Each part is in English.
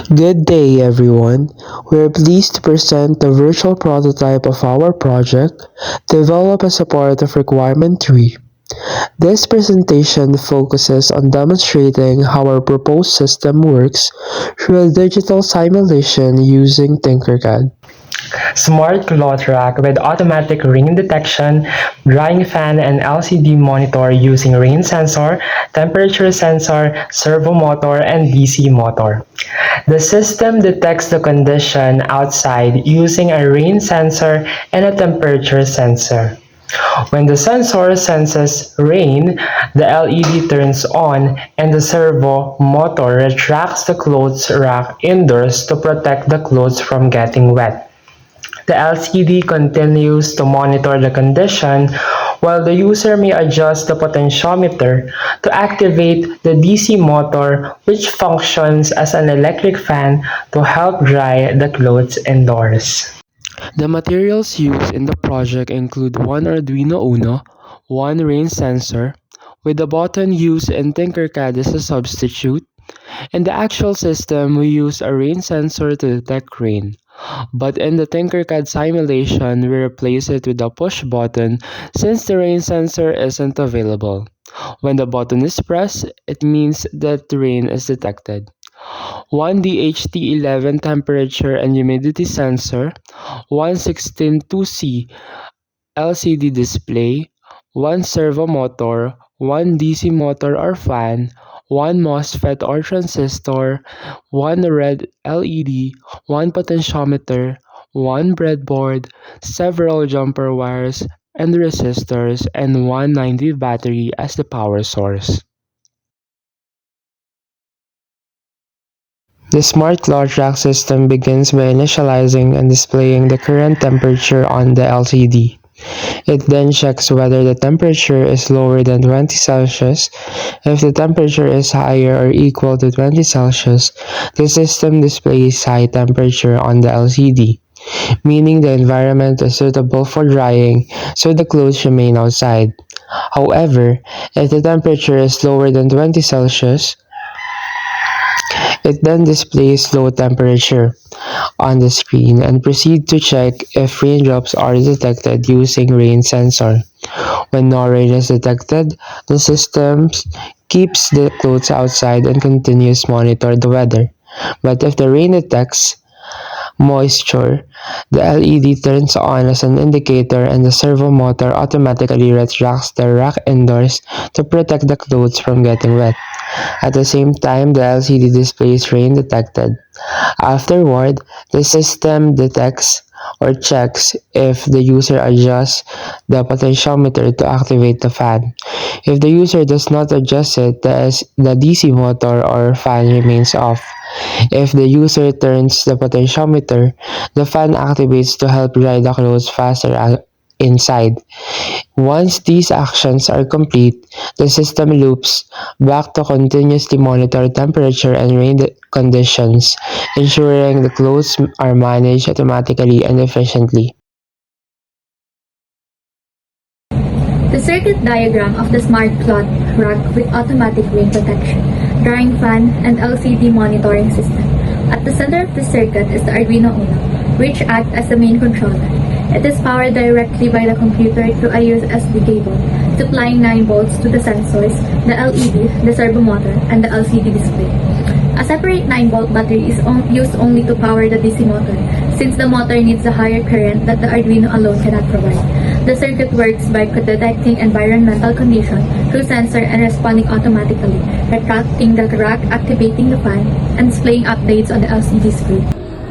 Good day, everyone. We're pleased to present the virtual prototype of our project, developed as a part of Requirement 3. This presentation focuses on demonstrating how our proposed system works through a digital simulation using Tinkercad. Smart cloth rack with automatic rain detection, drying fan and LCD monitor using rain sensor, temperature sensor, servo motor, and DC motor. The system detects the condition outside using a rain sensor and a temperature sensor. When the sensor senses rain, the LED turns on and the servo motor retracts the clothes rack indoors to protect the clothes from getting wet. The LCD continues to monitor the condition while the user may adjust the potentiometer to activate the DC motor, which functions as an electric fan to help dry the clothes indoors. The materials used in the project include one Arduino Uno, one rain sensor, with the button used in Tinkercad as a substitute. In the actual system, we use a rain sensor to detect rain. But in the Tinkercad simulation, we replace it with a push button since the rain sensor isn't available. When the button is pressed, it means that the rain is detected. One DHT11 temperature and humidity sensor, one 16.2C LCD display, one servo motor, one DC motor or fan, one MOSFET or transistor, one red LED, one potentiometer, one breadboard, several jumper wires and resistors, and one 9V battery as the power source. The smart cloth rack system begins by initializing and displaying the current temperature on the LCD. It then checks whether the temperature is lower than 20 Celsius. If the temperature is higher or equal to 20 Celsius, the system displays high temperature on the LCD, meaning the environment is suitable for drying, so the clothes remain outside. However, if the temperature is lower than 20 Celsius, it then displays low temperature on the screen and proceed to check if raindrops are detected using rain sensor. When no rain is detected, the system keeps the clothes outside and continues to monitor the weather. But if the rain detects moisture, the LED turns on as an indicator and the servo motor automatically retracts the rack indoors to protect the clothes from getting wet. At the same time, the LCD displays rain detected. Afterward, the system detects or checks if the user adjusts the potentiometer to activate the fan. If the user does not adjust it, the DC motor or fan remains off. If the user turns the potentiometer, the fan activates to help dry the clothes faster inside. Once these actions are complete, the system loops back to continuously monitor temperature and rain conditions, ensuring the clothes are managed automatically and efficiently. The circuit diagram of the smart cloth rack with automatic rain protection, drying fan, and LCD monitoring system. At the center of the circuit is the Arduino Uno, which acts as the main controller. It is powered directly by the computer through a USB cable, supplying 9 volts to the sensors, the LED, the servo motor, and the LCD display. A separate 9-volt battery is used only to power the DC motor, since the motor needs a higher current that the Arduino alone cannot provide. The circuit works by detecting environmental conditions through sensor and responding automatically, retracting the rack, activating the fan, and displaying updates on the LCD screen.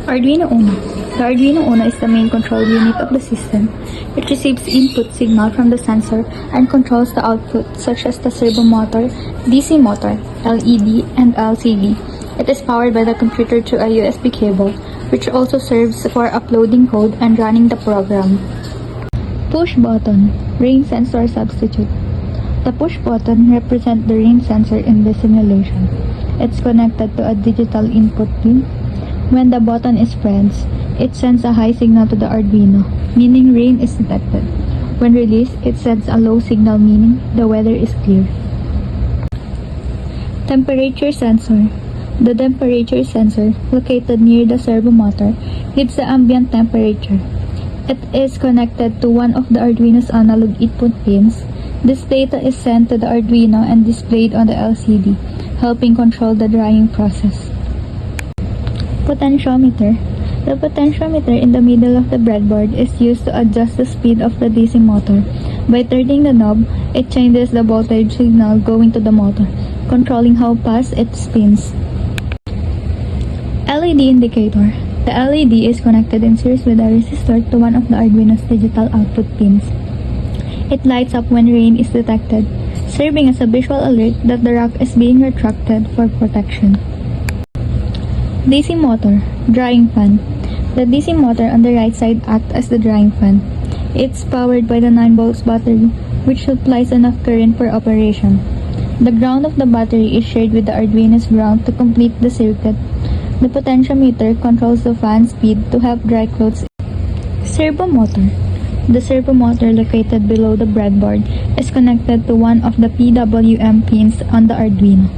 Arduino Uno. The Arduino Uno is the main control unit of the system. It receives input signal from the sensor and controls the output such as the servo motor, DC motor, LED, and LCD. It is powered by the computer through a USB cable, which also serves for uploading code and running the program. Push button, rain sensor substitute. The push button represents the rain sensor in the simulation. It's connected to a digital input pin. When the button is pressed, it sends a high signal to the Arduino, meaning rain is detected. When released, it sends a low signal, meaning the weather is clear. Temperature sensor. The temperature sensor, located near the servo motor, reads the ambient temperature. It is connected to one of the Arduino's analog input pins. This data is sent to the Arduino and displayed on the LCD, helping control the drying process. Potentiometer. The potentiometer in the middle of the breadboard is used to adjust the speed of the DC motor. By turning the knob, it changes the voltage signal going to the motor, controlling how fast it spins. LED indicator. The LED is connected in series with a resistor to one of the Arduino's digital output pins. It lights up when rain is detected, serving as a visual alert that the rack is being retracted for protection. DC motor, drying fan. The DC motor on the right side acts as the drying fan. It's powered by the 9V battery, which supplies enough current for operation. The ground of the battery is shared with the Arduino's ground to complete the circuit. The potentiometer controls the fan speed to help dry clothes. Servo motor. The servo motor located below the breadboard is connected to one of the PWM pins on the Arduino.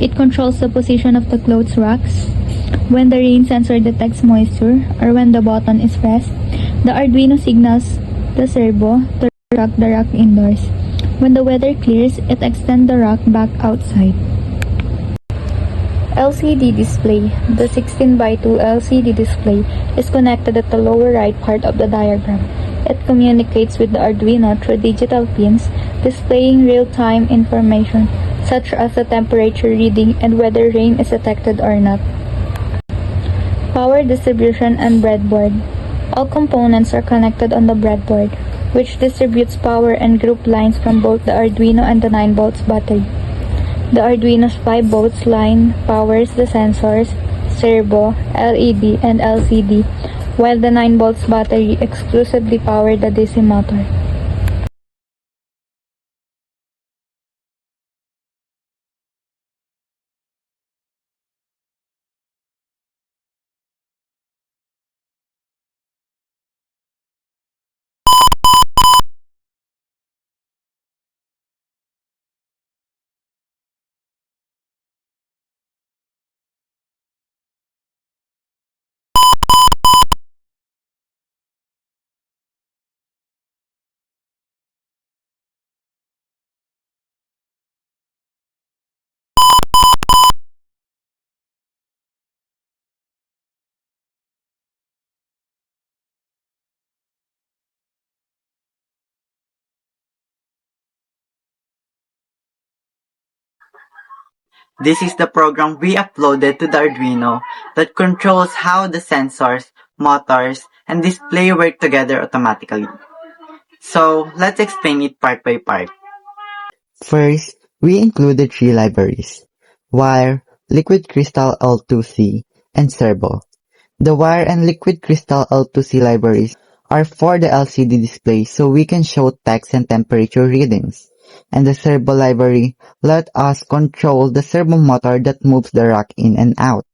It controls the position of the clothes racks. When the rain sensor detects moisture or when the button is pressed, the Arduino signals the servo to retract the rack indoors. When the weather clears, it extends the rack back outside. LCD display. The 16:2 LCD display is connected at the lower right part of the diagram. It communicates with the Arduino through digital pins, displaying real-time information, such as the temperature reading and whether rain is detected or not. Power distribution and breadboard. All components are connected on the breadboard, which distributes power and group lines from both the Arduino and the 9V battery. The Arduino's 5V line powers the sensors, servo, LED, and LCD, while the 9V battery exclusively powers the DC motor. This is the program we uploaded to the Arduino that controls how the sensors, motors, and display work together automatically. So, let's explain it part by part. First, we included three libraries: Wire, Liquid Crystal L2C, and Servo. The Wire and Liquid Crystal L2C libraries are for the LCD display so we can show text and temperature readings. And the Servo library let us control the servo motor that moves the rack in and out.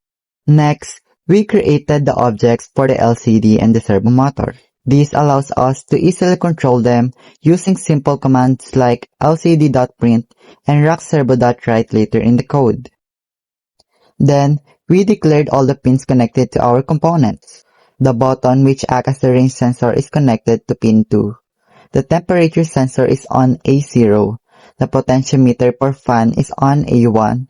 Next, we created the objects for the LCD and the servo motor. This allows us to easily control them using simple commands like lcd.print and rackservo.write later in the code. Then, we declared all the pins connected to our components. The button, which acts as the rain sensor, is connected to pin 2. The temperature sensor is on A0. The potentiometer for fan is on A1.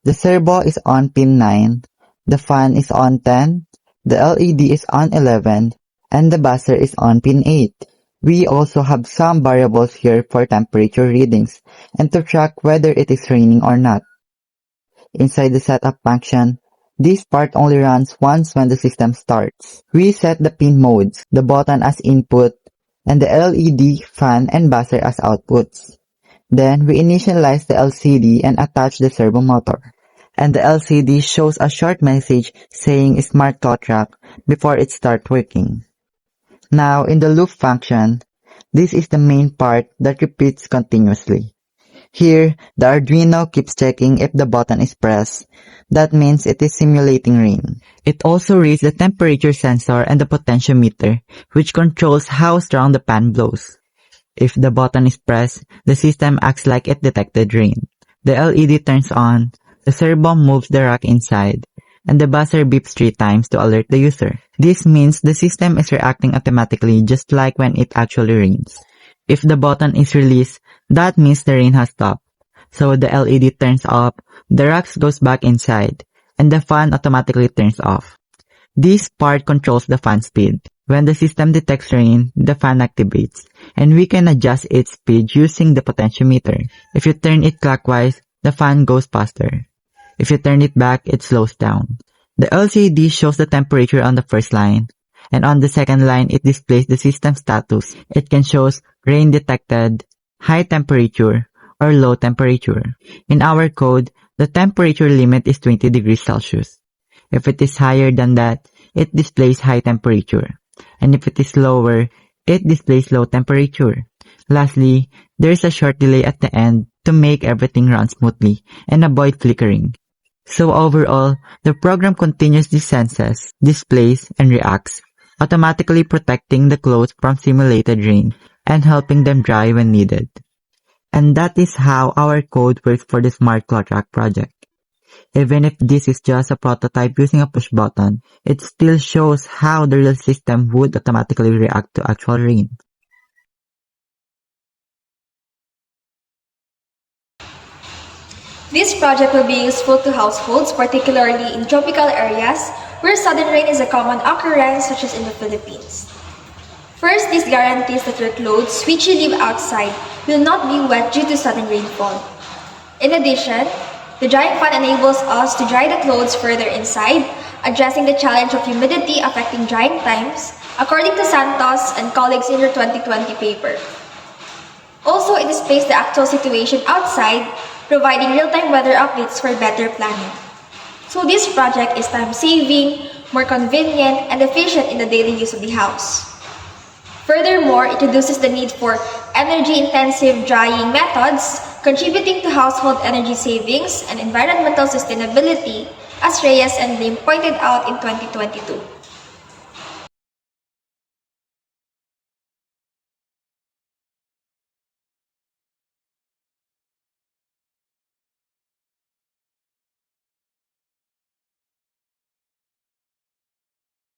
The servo is on pin 9. The fan is on 10. The LED is on 11. And the buzzer is on pin 8. We also have some variables here for temperature readings and to track whether it is raining or not. Inside the setup function, this part only runs once when the system starts. We set the pin modes, the button as input, and the LED, fan, and buzzer as outputs. Then, we initialize the LCD and attach the servo motor. And the LCD shows a short message saying Smart Clock Rack before it starts working. Now, in the loop function, this is the main part that repeats continuously. Here, the Arduino keeps checking if the button is pressed. That means it is simulating rain. It also reads the temperature sensor and the potentiometer, which controls how strong the fan blows. If the button is pressed, the system acts like it detected rain. The LED turns on, The servo moves the rack inside, and the buzzer beeps 3 times to alert the user. This means the system is reacting automatically just like when it actually rains. If the button is released, that means the rain has stopped. So the LED turns off, the rack goes back inside, and the fan automatically turns off. This part controls the fan speed. When the system detects rain, the fan activates, and we can adjust its speed using the potentiometer. If you turn it clockwise, the fan goes faster. If you turn it back, it slows down. The LCD shows the temperature on the first line, and on the second line, it displays the system status. It can show rain detected, high temperature, or low temperature. In our code, the temperature limit is 20 degrees Celsius. If it is higher than that, it displays high temperature. And if it is lower, it displays low temperature. Lastly, there is a short delay at the end to make everything run smoothly and avoid flickering. So overall, the program continuously senses, displays, and reacts, automatically protecting the clothes from simulated rain and helping them dry when needed. And that is how our code works for the Smart Cloth Rack project. Even if this is just a prototype using a push button, it still shows how the real system would automatically react to actual rain. This project will be useful to households, particularly in tropical areas where sudden rain is a common occurrence, such as in the Philippines. First, this guarantees that your clothes, which you leave outside, will not be wet due to sudden rainfall. In addition, the drying fan enables us to dry the clothes further inside, addressing the challenge of humidity affecting drying times, according to Santos and colleagues in their 2020 paper. Also, it displays the actual situation outside, providing real-time weather updates for better planning. So this project is time-saving, more convenient, and efficient in the daily use of the house. Furthermore, it reduces the need for energy-intensive drying methods, contributing to household energy savings and environmental sustainability, as Reyes and Lim pointed out in 2022.